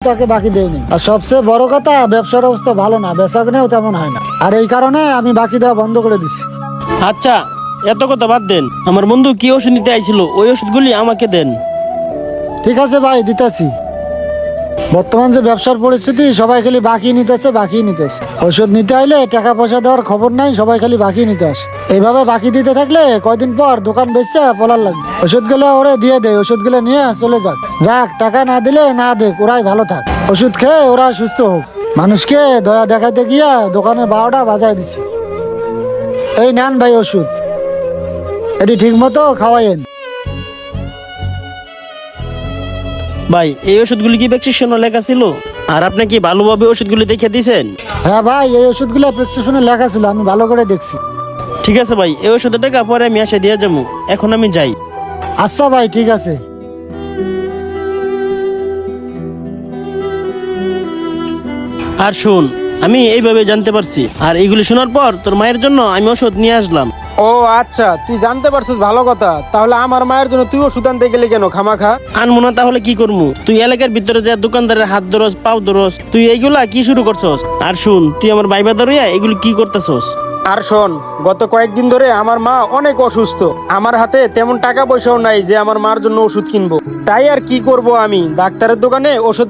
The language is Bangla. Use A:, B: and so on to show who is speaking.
A: তাকে বাকি দেয়নি। আর সবচেয়ে বড় কথা, ব্যবসার অবস্থা ভালো না, বেচাকেনাও তেমন হয় না, আর এই কারণে আমি বাকি দেওয়া বন্ধ করে দিছি।
B: আচ্ছা, এত কথা বাদ দেন। আমার বন্ধু কি ওষুধ নিতে আইছিল, ওই ওষুধগুলি আমাকে দেন।
A: ঠিক আছে ভাই, দিতেছি। বর্তমান যে ব্যবসার পরিস্থিতি, সবাই খালি বাকি নিতেছে। ওষুধ নিতে আইলে টাকা পয়সা দেওয়ার খবর নাই, সবাই খালি বাকি নিতে আসে। এইভাবে বাকি দিতে থাকলে কয়দিন পর দোকান বেচছে পলার লাগবে। ওষুধ গুলো ওরে দিয়ে দেয়, ওষুধ গুলো নিয়ে চলে যাক, টাকা না দিলে না দেখ, ওরাই ভালো থাক। ওষুধ খেয়ে ওরা সুস্থ হোক। মানুষকে দয়া দেখাইতে গিয়া দোকানের 12টা বাজায় দিছি। এই নেন ভাই ওষুধ, এটি ঠিক মতো খাওয়াইন।
B: ভাই, এই ওষুধগুলি কি প্রেসক্রিপশনে লেখা ছিল? আর আপনি কি ভালোভাবে ওষুধগুলি দেখে দিয়েছেন?
A: হ্যাঁ ভাই, এই ওষুধগুলো প্রেসক্রিপশনে লেখা ছিল, আমি ভালো করে দেখছি।
B: ঠিক আছে ভাই, এই ওষুধের টাকা পরে আমি এসে দিয়ে যাবো। এখন আমি যাই।
A: আচ্ছা ভাই, ঠিক আছে।
B: আর শুন, আমি এইভাবে জানতে পারছি, আর এইগুলি শোনার পর তোর মায়ের জন্য আমি ওষুধ নিয়ে আসলাম।
C: ও আচ্ছা, তুই জানতে পারছিস, ভালো কথা। তাহলে আমার মায়ের জন্য তুই ওষুধ আনতে গেলি কেন খামাখা?
B: আনবো না তাহলে কি করবো? তুই এলাকার ভিতরে যা দোকানদারের হাত ধরস, পাও ধরস, তুই এইগুলা কি শুরু করছস? আর শুন, তুই আমার ভাইবা ধরিয়া এগুলি কি করতেছস?
C: আর শোন, গত কয়েকদিন ধরে আমার মা অনেক অসুস্থ। আমার হাতে তেমন টাকা পয়সাও নাই যে আমার মার জন্য ওষুধ কিনবো। তাই আর কি করব, আমি ডাক্তারের দোকানে ওষুধ